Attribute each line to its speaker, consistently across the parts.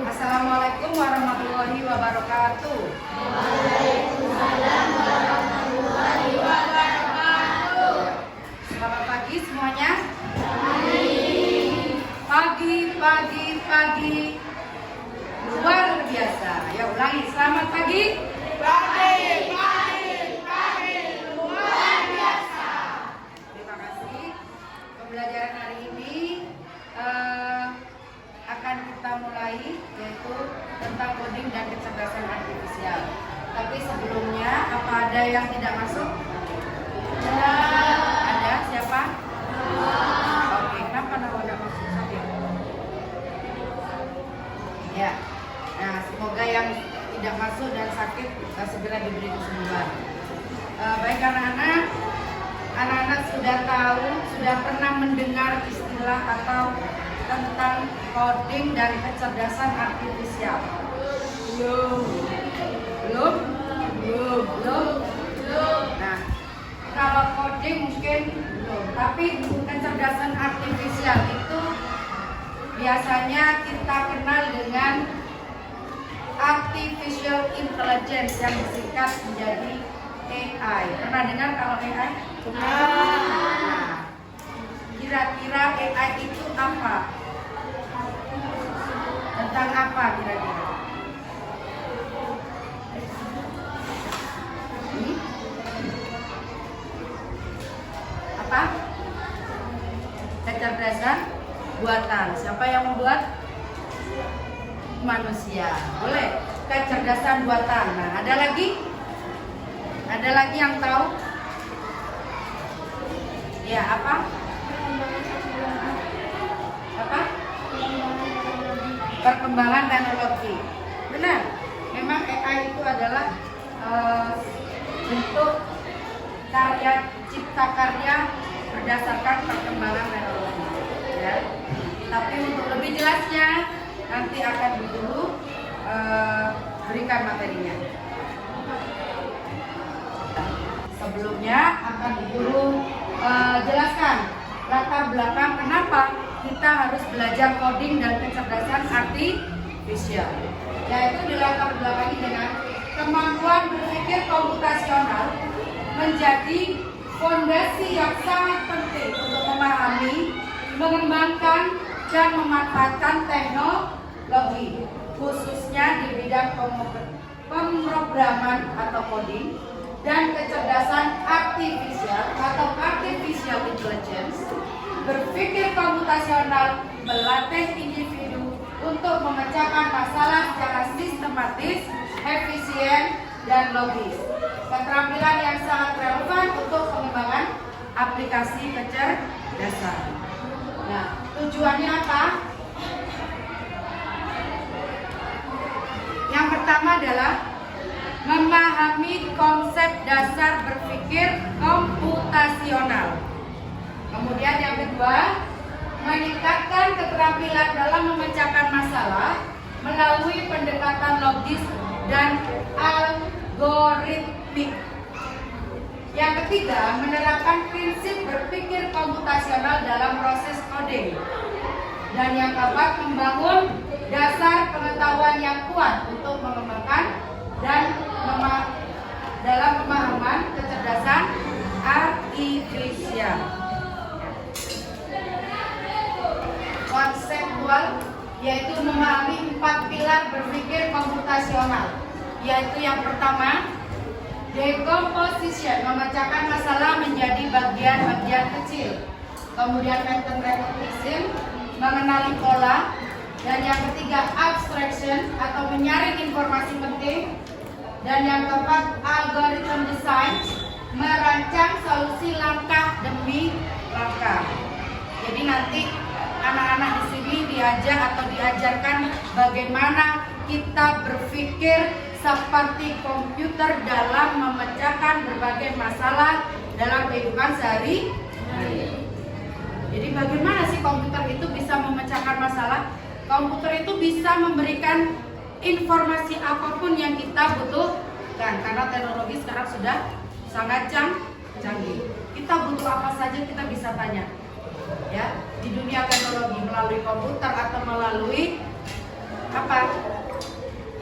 Speaker 1: Assalamualaikum warahmatullahi wabarakatuh.
Speaker 2: Waalaikumsalam warahmatullahi wabarakatuh.
Speaker 1: Selamat pagi semuanya.
Speaker 2: Pagi.
Speaker 1: Pagi luar biasa. Ya ulangi, selamat pagi.
Speaker 2: Pagi luar biasa.
Speaker 1: Terima kasih. Pembelajaran hari ini akan kita mulai, yaitu tentang coding dan kecerdasan artifisial. Tapi sebelumnya, apa ada yang tidak masuk? Ada? Siapa? Oke, kenapa tidak masuk? Sabir? Ya. Nah, semoga yang tidak masuk dan sakit segera diberi kesembuhan. Baik anak-anak sudah tahu, sudah pernah mendengar istilah atau tentang coding dan kecerdasan artifisial? Belum. Nah, kalau coding mungkin belum, tapi kecerdasan artifisial itu biasanya kita kenal dengan artificial intelligence yang disingkat menjadi AI. Pernah dengar kalau AI? Nah, kira-kira AI itu apa? Tentang apa kira-kira? Apa? Kecerdasan buatan. Siapa yang membuat? Manusia. Boleh. Kecerdasan buatan. Nah, ada lagi? Ada lagi yang tahu? Ya, apa? Apa? Perkembangan teknologi. Benar. Memang AI itu adalah bentuk karya cipta karya berdasarkan perkembangan teknologi. Ya. Tapi untuk lebih jelasnya nanti akan dulu berikan materinya. Sebelumnya akan guru jelaskan latar belakang kenapa kita harus belajar coding dan kecerdasan artifisial. Yaitu dilatar belakangi dengan kemampuan berpikir komputasional menjadi fondasi yang sangat penting untuk memahami, mengembangkan, dan memanfaatkan teknologi, khususnya di bidang pemrograman atau coding dan kecerdasan artifisial atau artificial intelligence. Berpikir komputasional melatih individu untuk memecahkan masalah secara sistematis, efisien, dan logis. Keterampilan yang sangat relevan untuk pengembangan aplikasi kecerdasan. Nah, tujuannya apa? Yang pertama adalah memahami konsep dasar berpikir komputasional. Kemudian yang kedua, meningkatkan keterampilan dalam memecahkan masalah melalui pendekatan logis dan algoritmik. Yang ketiga, menerapkan prinsip berpikir komputasional dalam proses coding. Dan yang keempat, membangun dasar pengetahuan yang kuat untuk mengembangkan dan dalam pemahaman kecerdasan artifisial. Konseptual yaitu memahami 4 pilar berpikir komputasional, yaitu yang pertama, decomposition, memecahkan masalah menjadi bagian-bagian kecil. Kemudian pattern recognition, mengenali pola. Dan yang ketiga, abstraction atau menyaring informasi penting. Dan yang keempat, algorithm design, merancang solusi langkah demi langkah. Jadi nanti anak-anak di sini diajarkan bagaimana kita berpikir seperti komputer dalam memecahkan berbagai masalah dalam kehidupan sehari-hari. Jadi bagaimana sih komputer itu bisa memecahkan masalah? Komputer itu bisa memberikan informasi apapun yang kita butuhkan, karena teknologi sekarang sudah sangat canggih. Kita butuh apa saja kita bisa tanya. Ya, di dunia teknologi melalui komputer atau melalui apa?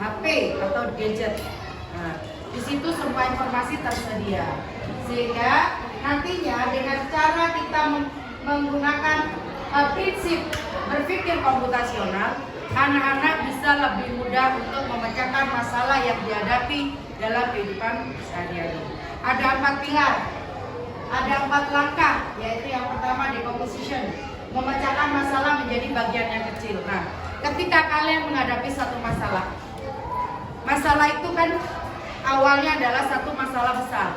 Speaker 1: HP atau gadget. Nah, di situ semua informasi tersedia. Sehingga nantinya dengan cara kita menggunakan prinsip berpikir komputasional, anak-anak bisa lebih mudah untuk memecahkan masalah yang dihadapi dalam kehidupan sehari-hari. Ada 4 pilar, ada 4 langkah, yaitu yang pertama decomposition, memecahkan masalah menjadi bagian yang kecil. Nah, ketika kalian menghadapi satu masalah, masalah itu kan awalnya adalah satu masalah besar.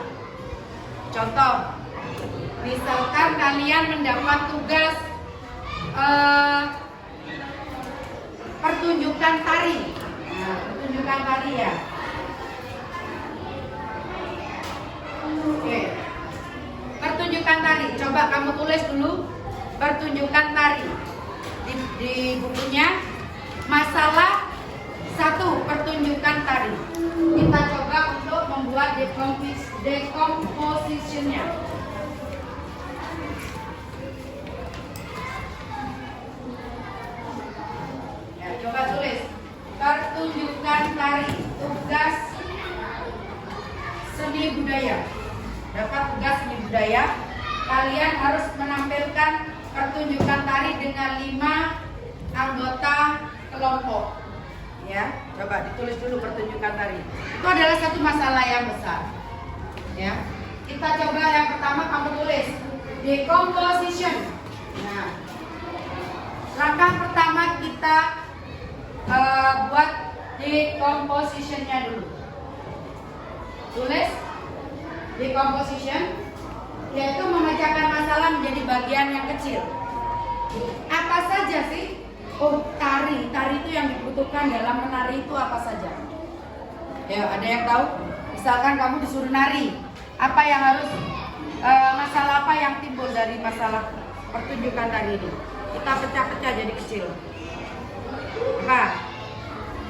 Speaker 1: Contoh, misalkan kalian mendapat tugas pertunjukan tari. Nah, pertunjukan tari ya. Oke. Pertunjukan tari. Coba kamu tulis dulu pertunjukan tari di bukunya. Masalah 1, pertunjukan tari. Kita coba untuk membuat decomposition-nya. Ya, coba tulis pertunjukan tari, tugas seni budaya. Dapat tugas seni budaya, kalian harus menampilkan pertunjukan tari dengan 5 anggota kelompok. Ya, coba ditulis dulu pertunjukan tari. Itu adalah satu masalah yang besar. Ya, kita coba yang pertama kamu tulis decomposition. Nah, langkah pertama kita buat decomposition-nya dulu. Tulis decomposition, yaitu memecahkan masalah menjadi bagian yang kecil. Apa saja sih? Oh, tari itu yang dibutuhkan dalam menari itu apa saja? Ya, ada yang tahu? Misalkan kamu disuruh nari, apa yang harus masalah apa yang timbul dari masalah pertunjukan tari ini? Kita pecah-pecah jadi kecil. Apa?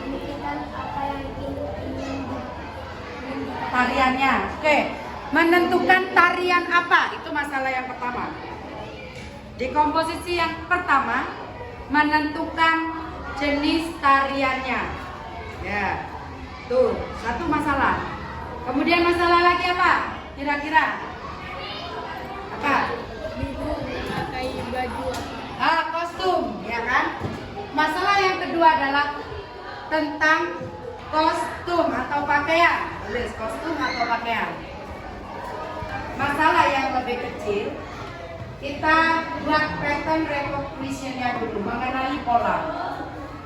Speaker 3: Menentukan apa yang ingin
Speaker 1: Tariannya. Oke. Menentukan tarian apa? Itu masalah yang pertama. Dekomposisi yang pertama, menentukan jenis tariannya. Ya. Tuh, satu masalah. Kemudian masalah lagi apa? Kira-kira? Apa?
Speaker 3: memakai baju
Speaker 1: Kostum, ya kan? Masalah yang kedua adalah tentang kostum atau pakaian. Tulis kostum atau pakaian. Masalah yang lebih kecil, kita buat pattern recognition-nya dulu, mengenali pola.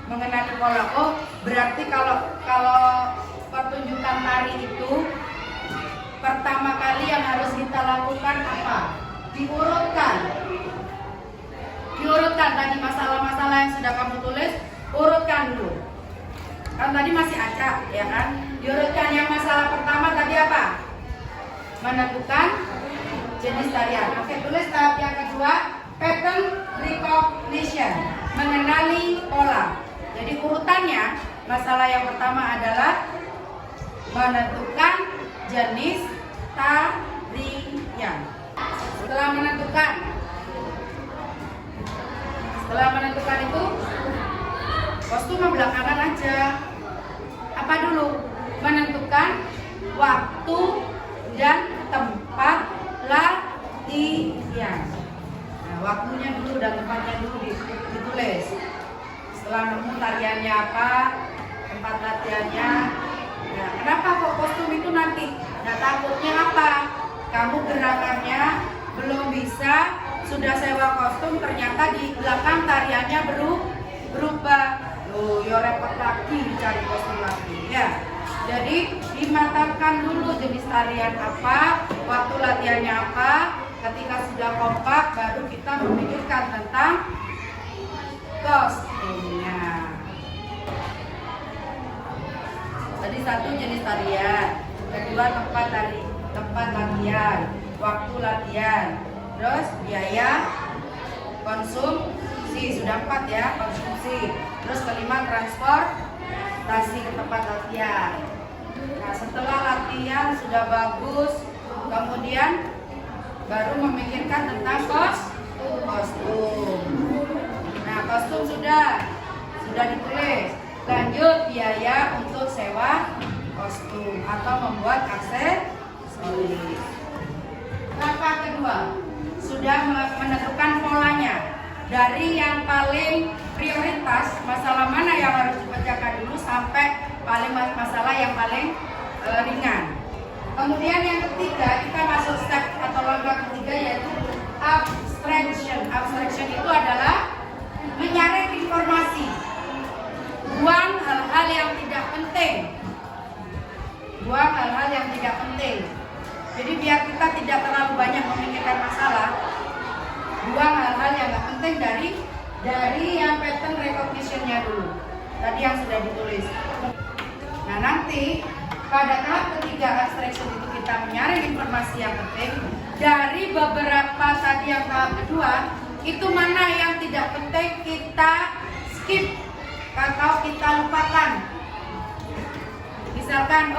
Speaker 1: Mengenali pola. Oh, berarti kalau pertunjukan tari itu pertama kali yang harus kita lakukan apa? Diurutkan tadi masalah-masalah yang sudah kamu tulis, urutkan dulu. Kan tadi masih acak, ya kan? Diurutkan. Yang masalah pertama tadi apa? Menentukan jenis tarian. Oke, tulis tahap yang kedua, pattern recognition, mengenali pola. Jadi urutannya, masalah yang pertama adalah menentukan jenis tarian. Setelah menentukan itu, kostum belakangan aja. Apa dulu? Menentukan waktu dan tempat latihan. Nah, waktunya dulu dan tempatnya dulu ditulis. Setelah nemu tariannya apa, tempat latihannya. Nah, kenapa kok kostum itu nanti? Nah, takutnya apa? Kamu gerakannya belum bisa, sudah sewa kostum, ternyata di belakang tariannya berubah. Loh, ya repot lagi cari kostum lagi. Ya, jadi dimatangkan dulu jenis tarian apa, waktu latihannya apa. Ketika sudah kompak, baru kita memikirkan tentang kostumnya. Tadi satu jenis tarian, kedua tempat latihan, waktu latihan, terus biaya konsumsi, sudah 4 ya, konsumsi. Terus kelima transportasi ke tempat latihan. Nah, setelah latihan sudah bagus, kemudian baru memikirkan tentang kostum. Nah, kostum sudah ditulis. Nah, lanjut biaya untuk sewa kostum atau membuat aksesoris. Langkah kedua, sudah menentukan polanya. Dari yang paling prioritas, masalah mana yang harus dikerjakan dulu sampai paling masalah yang paling ringan. Kemudian yang ketiga, kita masuk step atau langkah ketiga, yaitu abstraction. Abstraction itu adalah menyaring informasi, buang hal-hal yang tidak penting. Buang hal-hal yang tidak penting. Jadi biar kita tidak terlalu banyak memikirkan masalah, buang hal-hal yang nggak penting dari yang pattern recognition-nya dulu. Tadi yang sudah ditulis. Nah, nanti pada tahap ketiga abstraction itu kita menyaring informasi yang penting. Dari beberapa tadi yang tahap kedua, itu mana yang tidak penting kita skip atau kita lupakan. Misalkan,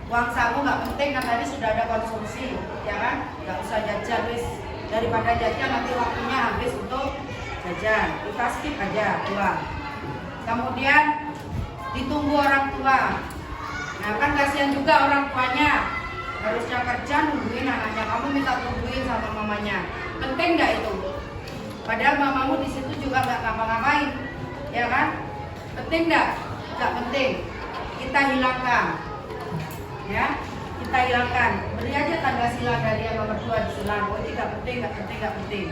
Speaker 1: uang saku nggak penting, kan tadi sudah ada konsumsi, ya kan? Nggak usah jajan, wis. Daripada jajan nanti waktunya habis untuk jajan, kita skip aja uang. Kemudian ditunggu orang tua. Nah, kan kasihan juga orang tuanya, harusnya kerja nungguin anaknya, kamu minta tungguin sama mamanya. Penting nggak itu? Padahal mamamu di situ juga nggak ngapa-ngapain, ya kan? Penting nggak? Nggak penting. Kita hilangkan, ya. Kita hilangkan. Beri aja tanda silang dari yang nomor 2 disilang. Oh, ini nggak penting, nggak penting, nggak penting.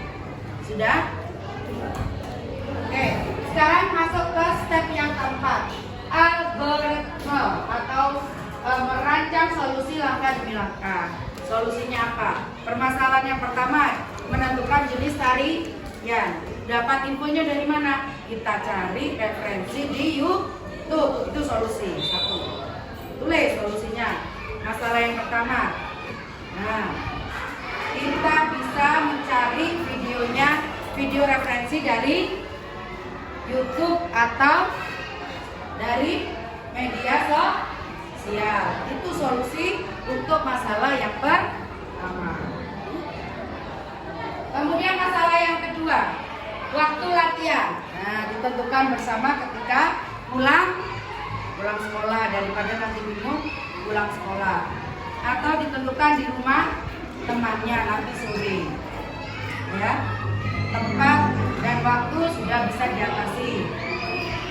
Speaker 1: Sudah? Oke. Sekarang masuk ke step yang keempat, algoritma atau merancang solusi langkah demi langkah. Solusinya apa? Permasalahan yang pertama, menentukan jenis tarian. Dapat infonya dari mana? Kita cari referensi di YouTube. Itu solusi satu. Tulis solusinya. Masalah yang pertama. Nah, kita bisa mencari video referensi dari YouTube atau dari media sosial. Itu solusi untuk masalah yang pertama. Kemudian masalah yang kedua, waktu latihan. Nah, ditentukan bersama ketika pulang sekolah, daripada nanti bingung pulang sekolah. Atau ditentukan di rumah temannya nanti sore. Ya. Tempat dan waktu sudah bisa diatasi.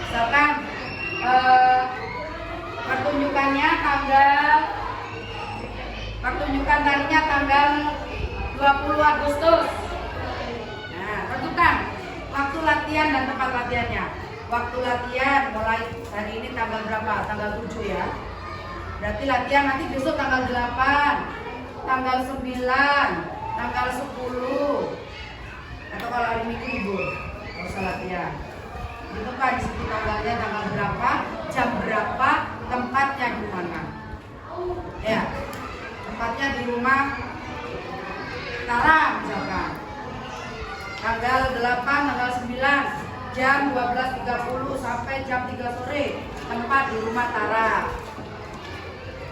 Speaker 1: Misalkan pertunjukan tarinya tanggal 20 Agustus. Nah, tentukan waktu latihan dan tempat latihannya. Waktu latihan mulai hari ini tanggal berapa? Tanggal 7 ya. Berarti latihan nanti besok tanggal 8, tanggal 9, tanggal 10. Atau kalau hari Minggu libur, nggak usah latihan. Ditentukan di situ tanggalnya tanggal berapa, jam berapa, tempatnya di mana. Ya, tempatnya di rumah Tara misalkan. Tanggal 8, tanggal 9, jam 12.30 sampai jam 3 sore. Tempat di rumah Tara.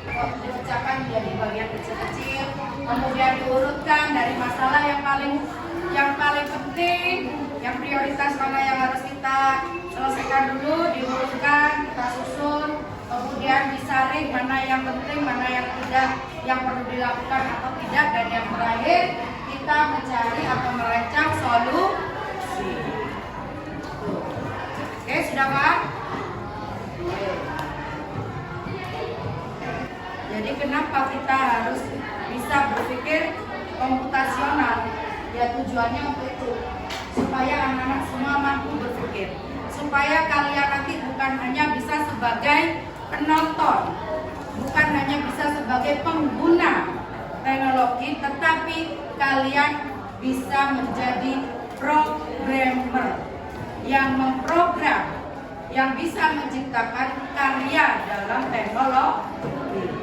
Speaker 1: Dikerjakan menjadi bagian kecil-kecil, kemudian diurutkan dari masalah yang paling penting, yang prioritas mana yang harus kita selesaikan dulu, diurutkan, kita susun, kemudian disaring mana yang penting, mana yang tidak, yang perlu dilakukan atau tidak, dan yang terakhir kita mencari atau merancang solusi. Oke, sudah Pak? Jadi kenapa kita harus bisa berpikir komputasional? Ya tujuannya untuk itu, supaya anak-anak semua mampu berpikir, supaya kalian nanti bukan hanya bisa sebagai penonton, bukan hanya bisa sebagai pengguna teknologi, tetapi kalian bisa menjadi programmer yang memprogram, yang bisa menciptakan karya dalam teknologi.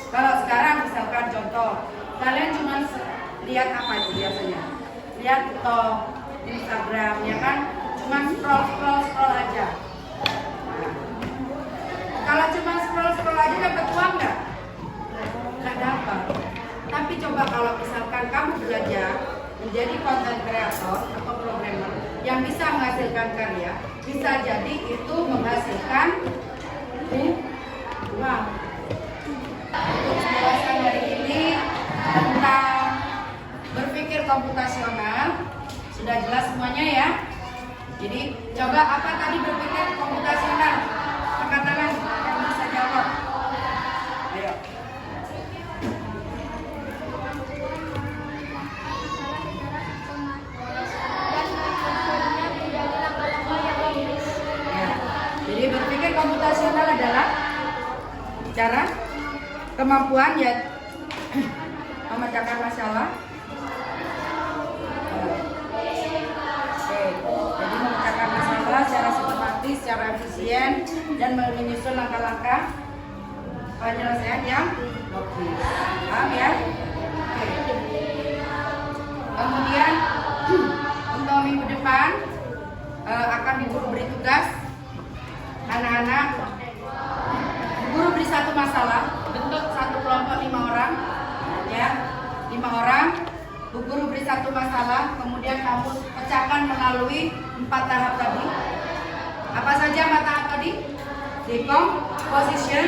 Speaker 1: Kalau sekarang misalkan contoh, kalian cuma lihat apa itu biasanya? Lihat TikTok, Instagram, ya kan? Cuma scroll aja. Nah, kalau cuma scroll aja dapat uang nggak? Nggak dapat. Tapi coba kalau misalkan kamu belajar menjadi content creator atau programmer yang bisa menghasilkan karya, bisa jadi itu menghasilkan komputasional adalah cara kemampuan ya memecahkan masalah. Oke, jadi memecahkan masalah secara sistematis, secara efisien, dan menyusun langkah-langkah penyelesaian yang logis. Paham ya? Oke. Kemudian untuk minggu depan akan guru beri tugas anak-anak. Guru beri satu masalah, bentuk satu kelompok 5 orang, ya, 5 orang. Bu Guru beri satu masalah, kemudian kamu pecahkan melalui 4 tahap tadi. Apa saja 4 tahap tadi? Decomposition,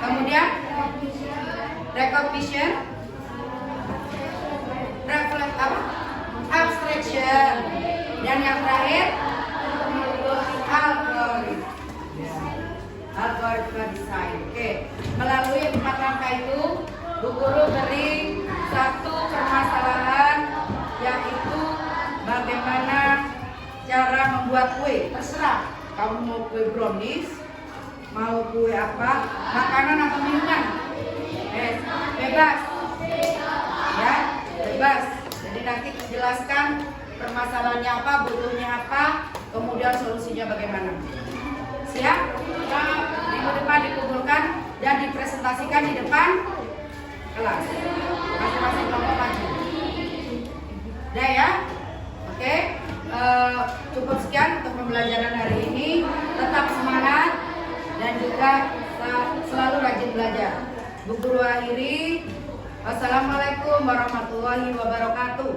Speaker 1: kemudian recognition, abstraction, dan yang terakhir algoritma design. Oke, melalui 4 langkah itu, Bu Guru beri satu permasalahan, yaitu bagaimana cara membuat kue. Terserah, kamu mau kue brownies, mau kue apa, makanan atau minuman, bebas, ya, bebas. Jadi nanti jelaskan permasalahannya apa, butuhnya apa, kemudian solusinya bagaimana. Siap? Minggu depan dikumpulkan dan dipresentasikan di depan kelas. Masing-masing kelompok maju. Udah ya? Oke. Cukup sekian untuk pembelajaran hari ini. Tetap semangat dan juga selalu rajin belajar. Bu Guru akhiri. Wassalamualaikum warahmatullahi wabarakatuh.